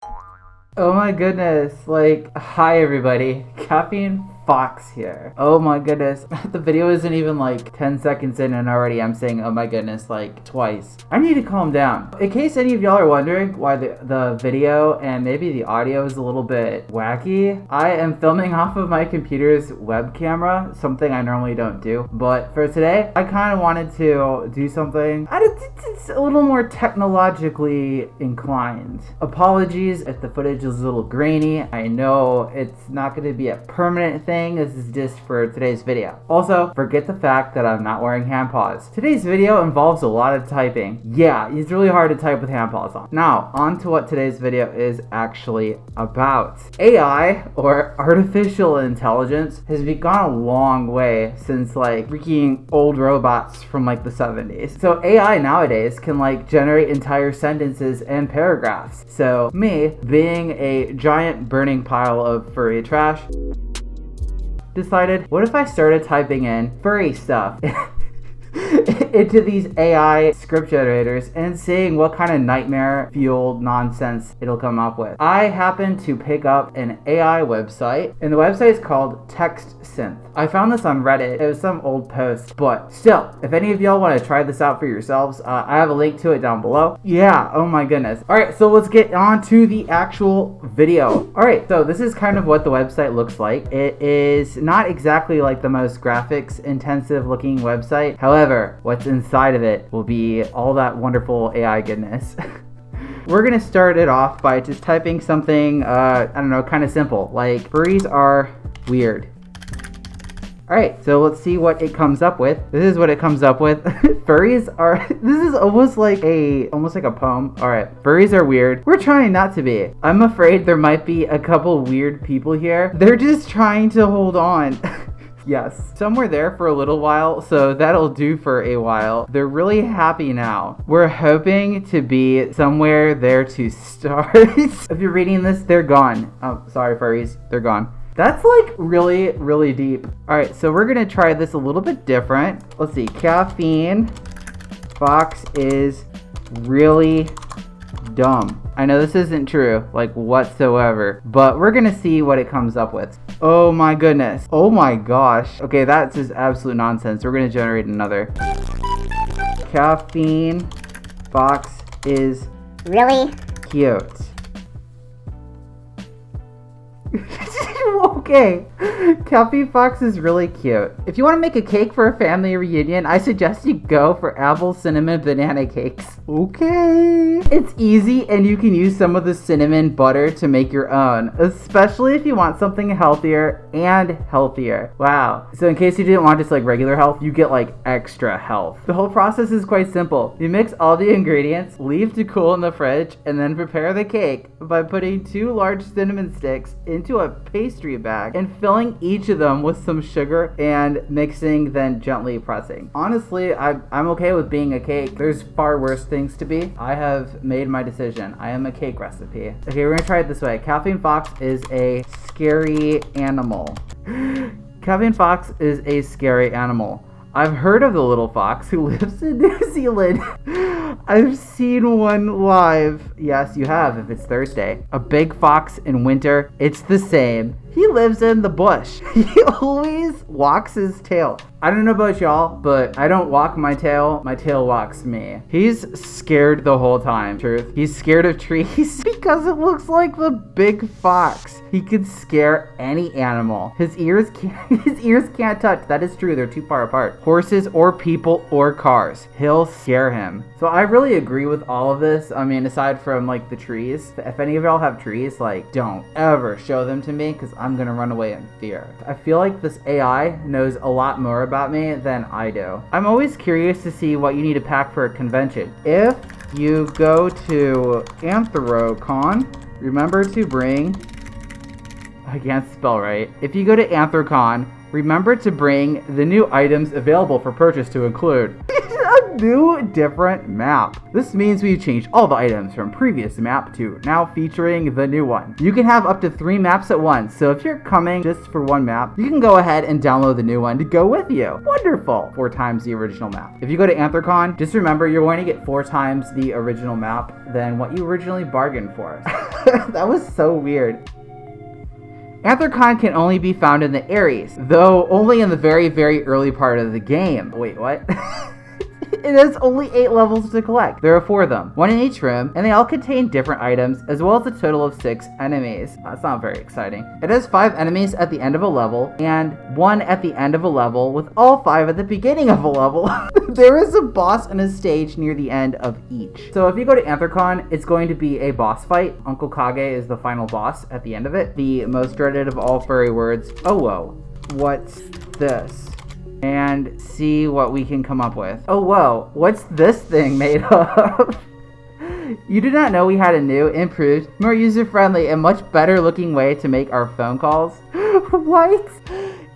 Oh my goodness, like, hi everybody, Caffeine Fox here. Oh my goodness, the video isn't even like 10 seconds in and already I'm saying oh my goodness like twice. I need to calm down. In case any of y'all are wondering why the video and maybe the audio is a little bit wacky, I am filming off of my computer's web camera, something I normally don't do. But for today, I kind of wanted to do something, it's a little more technologically inclined. Apologies if the footage is a little grainy. I know it's not going to be a permanent thing. This is just for today's video. Also, forget the fact that I'm not wearing hand paws. Today's video involves a lot of typing. Yeah, it's really hard to type with hand paws on. Now, on to what today's video is actually about. AI, or artificial intelligence, has gone a long way since like freaking old robots from like the 70s. So AI nowadays can like generate entire sentences and paragraphs. So me, being a giant burning pile of furry trash, decided, what if I started typing in furry stuff into these AI script generators and seeing what kind of nightmare fueled nonsense it'll come up with. I happened to pick up an AI website, and the website is called Text Synth. I found this on Reddit. It was some old post, but still, if any of y'all want to try this out for yourselves, I have a link to it down below. Yeah, oh my goodness. Alright, so let's get on to the actual video. Alright, so this is kind of what the website looks like. It is not exactly like the most graphics intensive looking website. However, what's inside of it will be all that wonderful AI goodness. We're gonna start it off by just typing something, I don't know, kind of simple, like furries are weird. Alright, so let's see what it comes up with. This is what it comes up with. Furries are, this is almost like a poem. Alright, furries are weird. We're trying not to be. I'm afraid there might be a couple weird people here. They're just trying to hold on. Yes. Some were there for a little while, so that'll do for a while. They're really happy now. We're hoping to be somewhere there to start. If you're reading this, they're gone. Oh, sorry, furries. They're gone. That's like really, really deep. All right, so we're gonna try this a little bit different. Let's see, Caffeine Fox is really dumb. I know this isn't true, like whatsoever, but we're gonna see what it comes up with. Oh my goodness. Oh my gosh. Okay, that's just absolute nonsense. We're gonna generate another. Caffeine Fox is really cute. Okay, Caffeine Fox is really cute. If you want to make a cake for a family reunion, I suggest you go for apple cinnamon banana cakes. Okay. It's easy and you can use some of the cinnamon butter to make your own, especially if you want something healthier and healthier. Wow. So in case you didn't want just like regular health, you get like extra health. The whole process is quite simple. You mix all the ingredients, leave to cool in the fridge, and then prepare the cake by putting 2 large cinnamon sticks into a pastry bag and filling each of them with some sugar and mixing, then gently pressing. Honestly, I'm okay with being a cake. There's far worse things to be. I have made my decision. I am a cake recipe. Okay, we're gonna try it this way. Caffeine Fox is a scary animal. Caffeine Fox is a scary animal. I've heard of the little fox who lives in New Zealand. I've seen one live. Yes, you have, if it's Thursday. A big fox in winter, it's the same. He lives in the bush. He always walks his tail. I don't know about y'all, but I don't walk my tail walks me. He's scared the whole time, truth. He's scared of trees because it looks like the big fox. He could scare any animal. His ears can't touch. That is true, they're too far apart. Horses or people or cars. He'll scare him. So I really agree with all of this. I mean, aside from like the trees, if any of y'all have trees, like don't ever show them to me because I'm gonna run away in fear. I feel like this AI knows a lot more about me than I do. I'm always curious to see what you need to pack for a convention. If you go to Anthrocon, remember to bring, I can't spell right. If you go to Anthrocon, remember to bring the new items available for purchase to include a New different map. This means we've changed all the items from previous map to now featuring the new one. You can have up to 3 maps at once, so if you're coming just for one map, you can go ahead and download the new one to go with you. Wonderful! 4 times the original map. If you go to Anthrocon, just remember you're going to get 4 times the original map than what you originally bargained for. That was so weird. Anthrocon can only be found in the Ares, though only in the very, very early part of the game. Wait, what? It has only 8 levels to collect. There are 4 of them, 1 in each room, and they all contain different items, as well as a total of 6 enemies. That's not very exciting. It has 5 enemies at the end of a level, and 1 at the end of a level, with all 5 at the beginning of a level. There is a boss and a stage near the end of each. So if you go to Anthrocon, it's going to be a boss fight. Uncle Kage is the final boss at the end of it. The most dreaded of all furry words. Oh, whoa. What's this? And see what we can come up with. Oh, whoa. What's this thing made of? You did not know we had a new, improved, more user-friendly, and much better looking way to make our phone calls? What?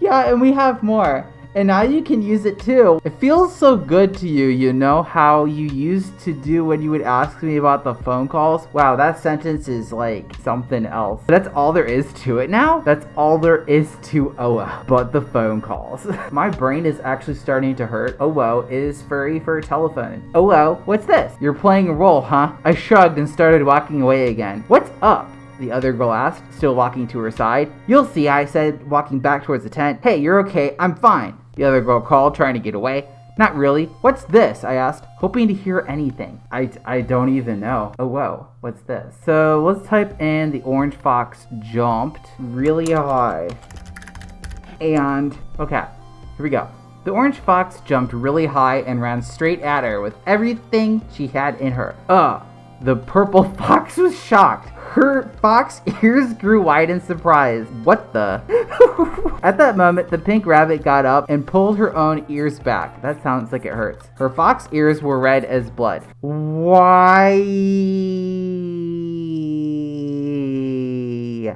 Yeah, and we have more. And now you can use it too. It feels so good to you, you know how you used to do when you would ask me about the phone calls? Wow, that sentence is like something else. That's all there is to it now? That's all there is to OWO, but the phone calls. My brain is actually starting to hurt. OWO is furry for telephone. OWO, what's this? You're playing a role, huh? I shrugged and started walking away again. What's up? The other girl asked, still walking to her side. You'll see, I said, walking back towards the tent. Hey, you're okay, I'm fine. The other girl called, trying to get away. Not really. What's this? I asked, hoping to hear anything. I don't even know. Oh, whoa. What's this? So let's type in the orange fox jumped really high. And, okay, here we go. The orange fox jumped really high and ran straight at her with everything she had in her. The purple fox was shocked. Her fox ears grew wide in surprise. What the? At that moment, the pink rabbit got up and pulled her own ears back. That sounds like it hurts. Her fox ears were red as blood. Why?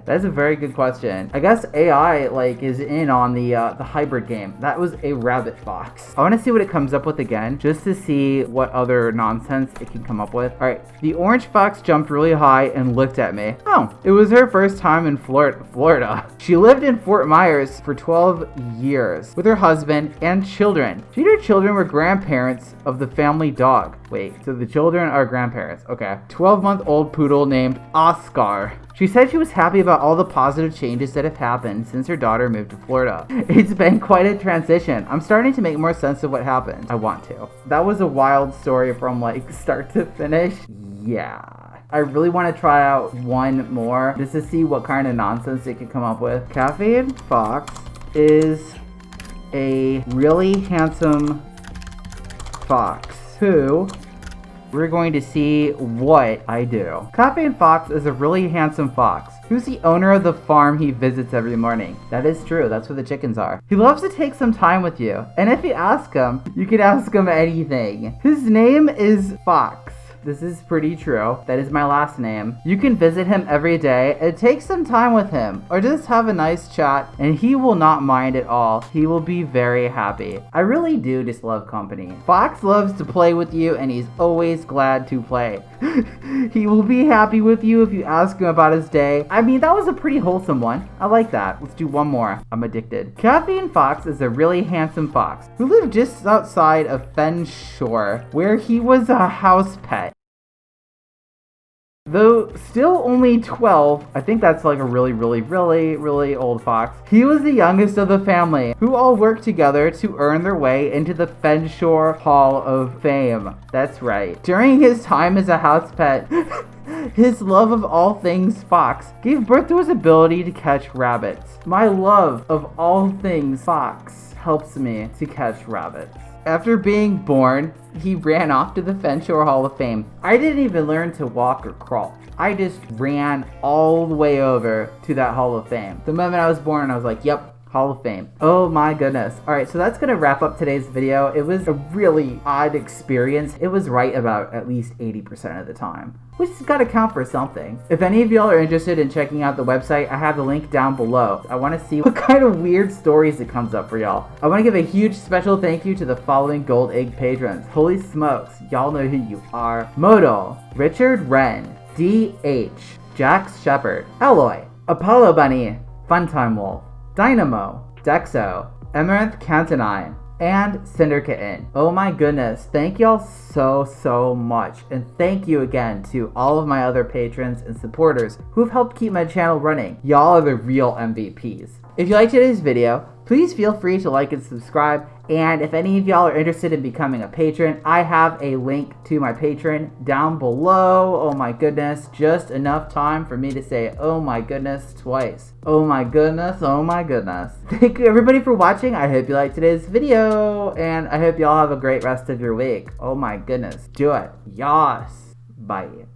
That's a very good question. I guess AI is in on the hybrid game. That was a rabbit fox. I want to see what it comes up with again, just to see what other nonsense it can come up with. All right, the orange fox jumped really high and looked at me. Oh, it was her first time in Florida. She lived in Fort Myers for 12 years with her husband and children. She and her children were grandparents of the family dog. Wait, so the children are grandparents. Okay. 12-month-old poodle named Oscar. She said she was happy about all the positive changes that have happened since her daughter moved to Florida. It's been quite a transition. I'm starting to make more sense of what happened. I want to. That was a wild story from start to finish. Yeah. I really want to try out one more just to see what kind of nonsense it could come up with. Caffeine Fox is a really handsome fox who... We're going to see what I do. Caffeine Fox is a really handsome fox who's the owner of the farm he visits every morning. That is true. That's where the chickens are. He loves to take some time with you. And if you ask him, you can ask him anything. His name is Fox. This is pretty true. That is my last name. You can visit him every day and take some time with him, or just have a nice chat, and he will not mind at all. He will be very happy. I really do just love company. Fox loves to play with you, and he's always glad to play. He will be happy with you if you ask him about his day. I mean, that was a pretty wholesome one. I like that. Let's do one more. I'm addicted. Caffeine Fox is a really handsome fox who lived just outside of Fenshore, where he was a house pet. Though still only 12, I think that's a really old fox. He was the youngest of the family, who all worked together to earn their way into the Fenshore Hall of Fame. That's right. During his time as a house pet, his love of all things fox gave birth to his ability to catch rabbits. My love of all things fox helps me to catch rabbits. After being born, he ran off to the Fenshore Hall of Fame. I didn't even learn to walk or crawl. I just ran all the way over to that Hall of Fame. The moment I was born, I was like, yep, Hall of Fame. Oh my goodness. Alright, so that's gonna wrap up today's video. It was a really odd experience. It was right about at least 80% of the time, which has got to count for something. If any of y'all are interested in checking out the website, I have the link down below. I want to see what kind of weird stories it comes up for y'all. I want to give a huge special thank you to the following Gold Egg patrons. Holy smokes, y'all know who you are. Modal, Richard Wren, D.H., Jax Shepherd, Alloy, Apollo Bunny, Funtime Wolf, Dynamo, Dexo, Amaranth Cantonine, and Cinder Kitten. Oh my goodness, thank y'all so much, and thank you again to all of my other patrons and supporters who've helped keep my channel running. Y'all are the real MVPs. If you liked today's video, please feel free to like and subscribe, and if any of y'all are interested in becoming a patron, I have a link to my Patreon down below. Oh my goodness, just enough time for me to say oh my goodness twice. Oh my goodness, oh my goodness. Thank you everybody for watching. I hope you liked today's video, and I hope y'all have a great rest of your week. Oh my goodness, do it. Yas. Bye.